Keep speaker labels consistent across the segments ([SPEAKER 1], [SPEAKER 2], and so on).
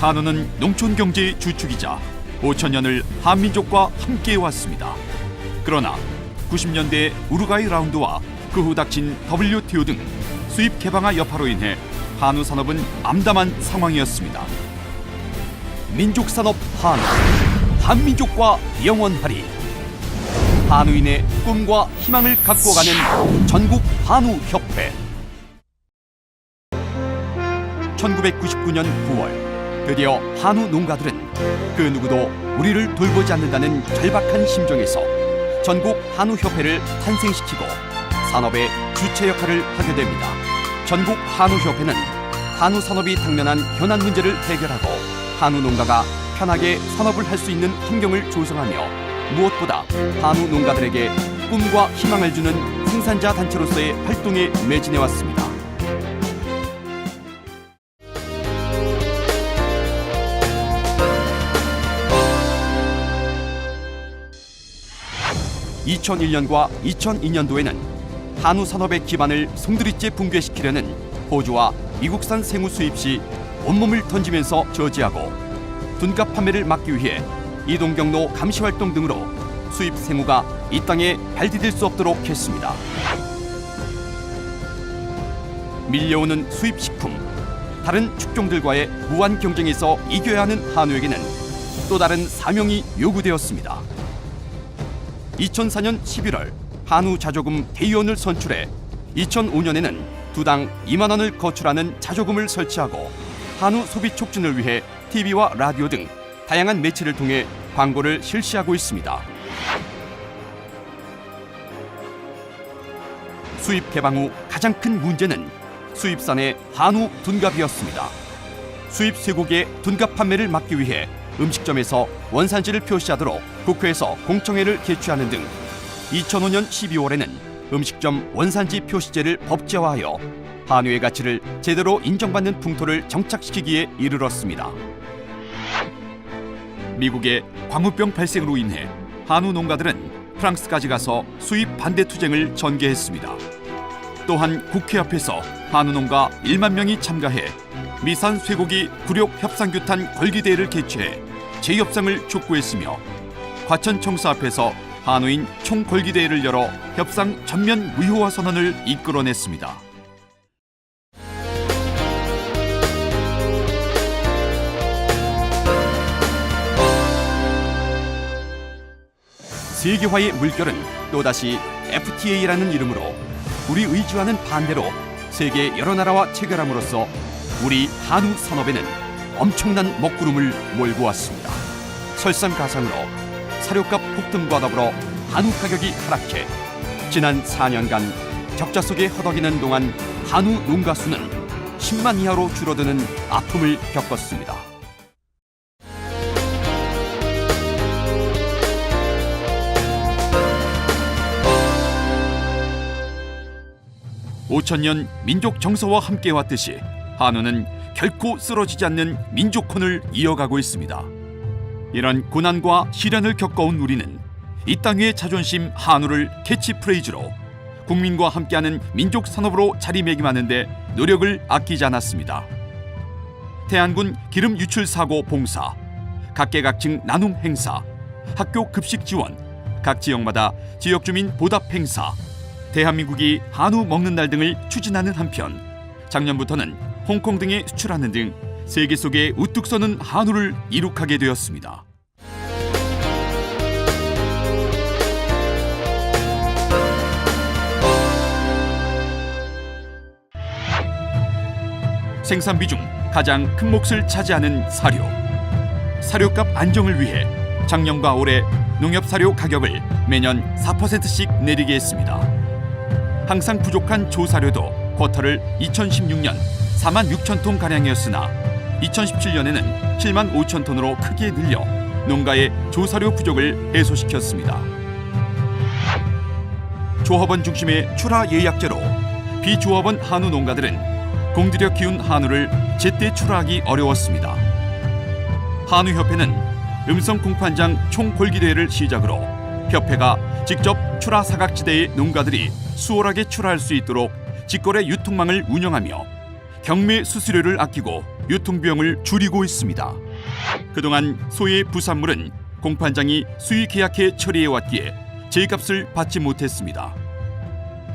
[SPEAKER 1] 한우는 농촌 경제의 주축이자 5,000년을 한민족과 함께해왔습니다. 그러나 90년대 우루과이 라운드와 그 후 닥친 WTO 등 수입 개방화 여파로 인해 한우 산업은 암담한 상황이었습니다. 민족산업 한우, 한민족과 영원하리. 한우인의 꿈과 희망을 갖고 가는 전국 한우협회. 1999년 9월 드디어 한우 농가들은 그 누구도 우리를 돌보지 않는다는 절박한 심정에서 전국 한우협회를 탄생시키고 산업의 주체 역할을 하게 됩니다. 전국 한우협회는 한우 산업이 당면한 현안 문제를 해결하고 한우 농가가 편하게 산업을 할 수 있는 환경을 조성하며 무엇보다 한우 농가들에게 꿈과 희망을 주는 생산자 단체로서의 활동에 매진해왔습니다. (2001년과 2002년도에는) 한우 산업의 기반을 송두리째 붕괴시키려는 호주와 미국산 생우 수입 시 온몸을 던지면서 저지하고 둔갑 판매를 막기 위해 이동 경로 감시 활동 등으로 수입 생우가 이 땅에 발디딜 수 없도록 했습니다. 밀려오는 수입 식품, 다른 축종들과의 무한 경쟁에서 이겨야 하는 한우에게는 또 다른 사명이 요구되었습니다. 2004년 11월 한우 자조금 대의원을 선출해 2005년에는 두당 2만 원을 거출하는 자조금을 설치하고 한우 소비 촉진을 위해 TV와 라디오 등 다양한 매체를 통해 광고를 실시하고 있습니다. 수입 개방 후 가장 큰 문제는 수입산의 한우 둔갑이었습니다. 수입 쇠고기의 둔갑 판매를 막기 위해 음식점에서 원산지를 표시하도록 국회에서 공청회를 개최하는 등 2005년 12월에는 음식점 원산지 표시제를 법제화하여 한우의 가치를 제대로 인정받는 풍토를 정착시키기에 이르렀습니다. 미국의 광우병 발생으로 인해 한우 농가들은 프랑스까지 가서 수입 반대 투쟁을 전개했습니다. 또한 국회 앞에서 한우 농가 1만 명이 참가해 미산 쇠고기 굴욕 협상규탄 걸기대회를 개최해 재협상을 촉구했으며 과천청사 앞에서 한우인 총걸기대회를 열어 협상 전면 무효화 선언을 이끌어냈습니다. 세계화의 물결은 또다시 FTA라는 이름으로 우리 의지와는 반대로 세계 여러 나라와 체결함으로써 우리 한우 산업에는 엄청난 먹구름을 몰고 왔습니다. 설상가상으로 사료값 폭등과 더불어 한우 가격이 하락해 지난 4년간 적자 속에 허덕이는 동안 한우 농가 수는 10만 이하로 줄어드는 아픔을 겪었습니다. (5000년) 민족 정서와 함께 왔듯이 한우는 결코 쓰러지지 않는 민족혼을 이어가고 있습니다. 이런 고난과 시련을 겪어온 우리는 이 땅의 자존심 한우를 캐치프레이즈로 국민과 함께하는 민족 산업으로 자리매김하는 데 노력을 아끼지 않았습니다. 태안군 기름 유출 사고 봉사, 각계각층 나눔 행사, 학교 급식 지원, 각 지역마다 지역 주민 보답 행사, 대한민국이 한우 먹는 날 등을 추진하는 한편 작년부터는 홍콩 등에 수출하는 등 세계 속에 우뚝 서는 한우를 이룩하게 되었습니다. 생산비 중 가장 큰 몫을 차지하는 사료. 사료값 안정을 위해 작년과 올해 농협사료 가격을 매년 4%씩 내리게 했습니다. 항상 부족한 조사료도 쿼터를 2016년 4만 6천 톤 가량이었으나 2017년에는 7만 5천 톤으로 크게 늘려 농가의 조사료 부족을 해소시켰습니다. 조합원 중심의 출하 예약제로 비조합원 한우 농가들은 공들여 키운 한우를 제때 출하하기 어려웠습니다. 한우협회는 음성 공판장 총궐기대회를 시작으로 협회가 직접 출하 사각지대의 농가들이 수월하게 출하할 수 있도록 직거래 유통망을 운영하며 경매 수수료를 아끼고 유통비용을 줄이고 있습니다. 그동안 소의 부산물은 공판장이 수의 계약해 처리해왔기에 제값을 받지 못했습니다.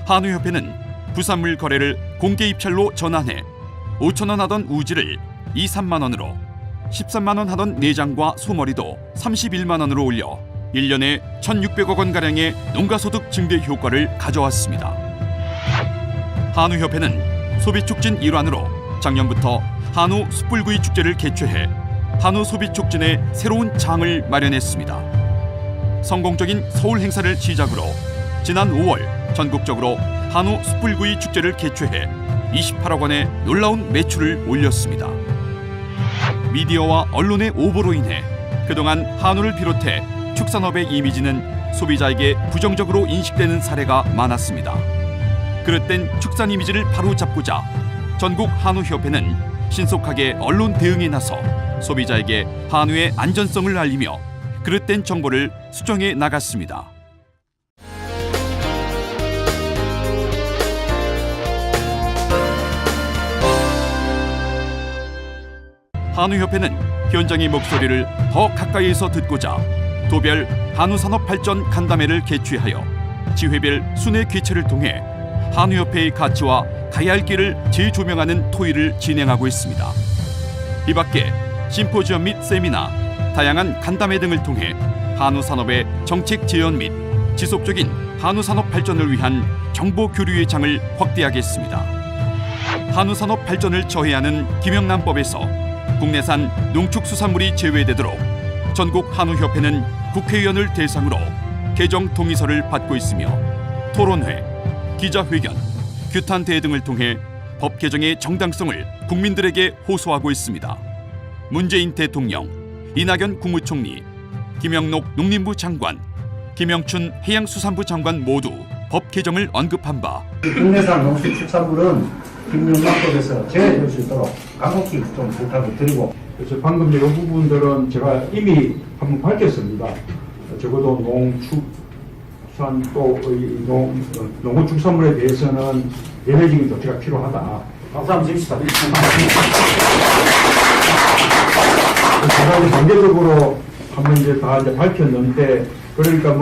[SPEAKER 1] 한우협회는 부산물 거래를 공개 입찰로 전환해 5,000원 하던 우지를 2, 3만 원으로, 13만 원 하던 내장과 소머리도 31만 원으로 올려 1년에 1,600억 원가량의 농가소득 증대 효과를 가져왔습니다. 한우협회는 소비촉진 일환으로 작년부터 한우 숯불구이 축제를 개최해 한우 소비 촉진의 새로운 장을 마련했습니다. 성공적인 서울 행사를 시작으로 지난 5월 전국적으로 한우 숯불구이 축제를 개최해 28억 원의 놀라운 매출을 올렸습니다. 미디어와 언론의 오보로 인해 그동안 한우를 비롯해 축산업의 이미지는 소비자에게 부정적으로 인식되는 사례가 많았습니다. 그릇된 축산 이미지를 바로잡고자 전국 한우협회는 신속하게 언론 대응에 나서 소비자에게 한우의 안전성을 알리며 그릇된 정보를 수정해 나갔습니다. 한우협회는 현장의 목소리를 더 가까이에서 듣고자 도별 한우산업발전 간담회를 개최하여 지회별 순회 개최를 통해 한우협회의 가치와 가야 할 길을 재조명하는 토의를 진행하고 있습니다. 이 밖에 심포지엄 및 세미나, 다양한 간담회 등을 통해 한우산업의 정책 재현 및 지속적인 한우산업 발전을 위한 정보 교류의 장을 확대하겠습니다. 한우산업 발전을 저해하는 김영란법에서 국내산 농축수산물이 제외되도록 전국 한우협회는 국회의원을 대상으로 개정 동의서를 받고 있으며 토론회, 기자회견, 규탄대회 등을 통해 법 개정의 정당성을 국민들에게 호소하고 있습니다. 문재인 대통령, 이낙연 국무총리, 김영록 농림부 장관, 김영춘 해양수산부 장관 모두 법 개정을 언급한 바
[SPEAKER 2] 국내산 농축축산물은 김영란법에서 제외될 수 있도록 강력히 좀 부탁을 드리고,
[SPEAKER 3] 그래서 방금 이런 부분들은 제가 이미 한번 밝혔습니다. 적어도 농축산 또 농어축산물에 대해서는 예외적인 조치가 필요하다.
[SPEAKER 2] 박수 한번 칩시다.
[SPEAKER 3] 제가 이제 단계적으로 한번 이제 다 이제 밝혔는데, 그러니까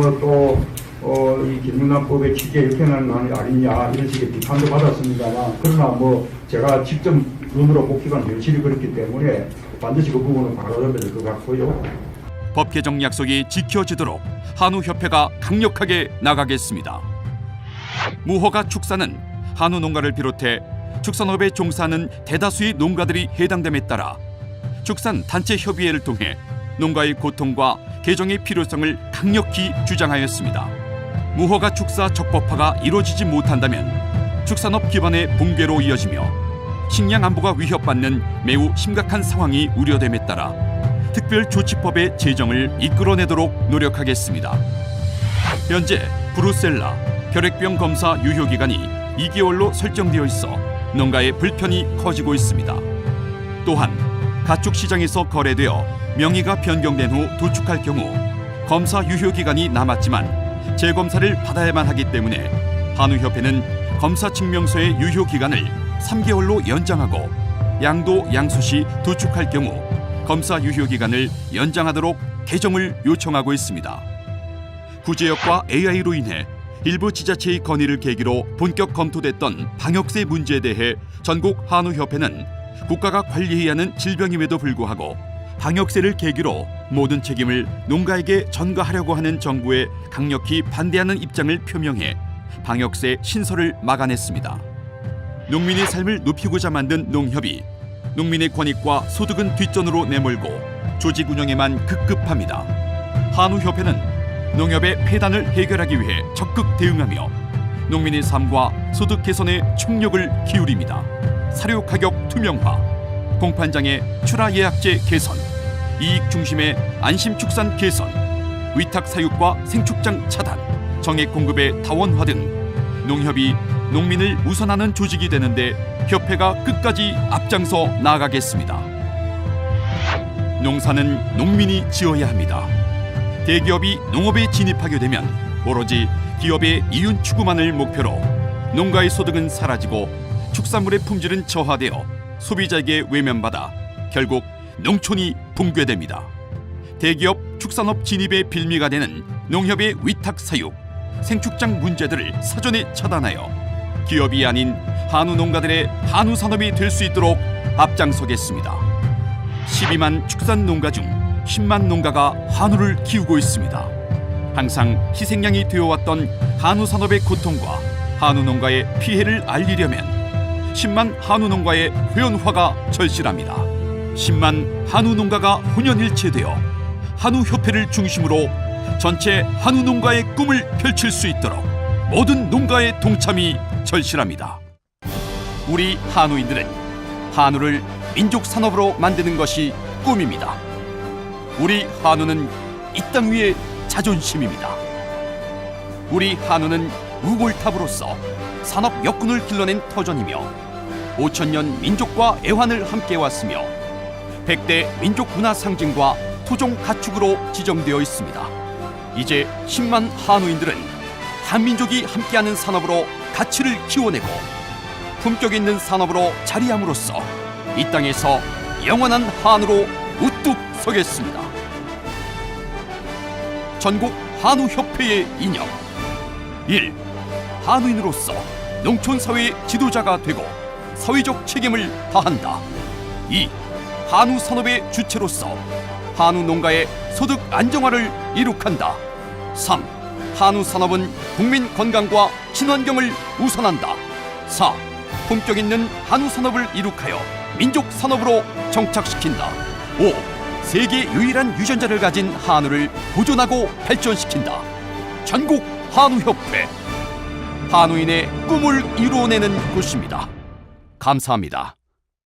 [SPEAKER 3] 이 김영란법의 취지에 이렇게 하는 거 아니냐 이런 식의 비판도 받았습니다만, 그러나 제가 직접 눈으로 복기관 열심히 그랬기 때문에 반드시 그 부분은 바로잡아야 될 것 같고요.
[SPEAKER 1] 법 개정 약속이 지켜지도록 한우협회가 강력하게 나가겠습니다. 무허가 축사는 한우 농가를 비롯해 축산업에 종사하는 대다수의 농가들이 해당됨에 따라 축산 단체 협의회를 통해 농가의 고통과 개정의 필요성을 강력히 주장하였습니다. 무허가 축사 적법화가 이루어지지 못한다면 축산업 기반의 붕괴로 이어지며 식량 안보가 위협받는 매우 심각한 상황이 우려됨에 따라 특별조치법의 제정을 이끌어내도록 노력하겠습니다. 현재 브루셀라 혈액병 검사 유효기간이 2개월로 설정되어 있어 농가의 불편이 커지고 있습니다. 또한 가축 시장에서 거래되어 명의가 변경된 후 도축할 경우 검사 유효기간이 남았지만 재검사를 받아야만 하기 때문에 한우협회는 검사 증명서의 유효기간을 3개월로 연장하고 양도 양수시 도축할 경우 검사 유효기간을 연장하도록 개정을 요청하고 있습니다. 구제역과 AI로 인해 일부 지자체의 건의를 계기로 본격 검토됐던 방역세 문제에 대해 전국 한우협회는 국가가 관리해야 하는 질병임에도 불구하고 방역세를 계기로 모든 책임을 농가에게 전가하려고 하는 정부에 강력히 반대하는 입장을 표명해 방역세 신설을 막아냈습니다. 농민의 삶을 높이고자 만든 농협이 농민의 권익과 소득은 뒷전으로 내몰고 조직 운영에만 급급합니다. 한우협회는 농협의 폐단을 해결하기 위해 적극 대응하며 농민의 삶과 소득 개선에 총력을 기울입니다. 사료 가격 투명화, 공판장의 출하 예약제 개선, 이익 중심의 안심 축산 개선, 위탁 사육과 생축장 차단, 정액 공급의 다원화 등 농협이 농민을 우선하는 조직이 되는데 협회가 끝까지 앞장서 나아가겠습니다. 농사는 농민이 지어야 합니다. 대기업이 농업에 진입하게 되면 오로지 기업의 이윤 추구만을 목표로 농가의 소득은 사라지고 축산물의 품질은 저하되어 소비자에게 외면받아 결국 농촌이 붕괴됩니다. 대기업 축산업 진입의 빌미가 되는 농협의 위탁 사육, 생축장 문제들을 사전에 차단하여 기업이 아닌 한우 농가들의 한우 산업이 될 수 있도록 앞장서겠습니다. 12만 축산 농가 중 10만 농가가 한우를 키우고 있습니다. 항상 희생양이 되어왔던 한우 산업의 고통과 한우 농가의 피해를 알리려면 10만 한우 농가의 회원화가 절실합니다. 10만 한우 농가가 혼연일체되어 한우 협회를 중심으로 전체 한우 농가의 꿈을 펼칠 수 있도록 모든 농가의 동참이 절실합니다. 우리 한우인들은 한우를 민족 산업으로 만드는 것이 꿈입니다. 우리 한우는 이 땅 위의 자존심입니다. 우리 한우는 우골탑으로서 산업 역군을 길러낸 터전이며 5천년 민족과 애환을 함께 왔으며 100대 민족 문화 상징과 토종 가축으로 지정되어 있습니다. 이제 10만 한우인들은 한민족이 함께하는 산업으로 가치를 키워내고 품격 있는 산업으로 자리함으로써 이 땅에서 영원한 한우로 우뚝 서겠습니다. 전국 한우협회의 이념 1. 한우인으로서 농촌사회의 지도자가 되고 사회적 책임을 다한다. 2. 한우 산업의 주체로서 한우 농가의 소득 안정화를 이룩한다. 3. 한우 산업은 국민 건강과 친환경을 우선한다. 4. 품격 있는 한우 산업을 이룩하여 민족 산업으로 정착시킨다. 5. 세계 유일한 유전자를 가진 한우를 보존하고 발전시킨다. 전국 한우협회, 한우인의 꿈을 이루어내는 곳입니다. 감사합니다.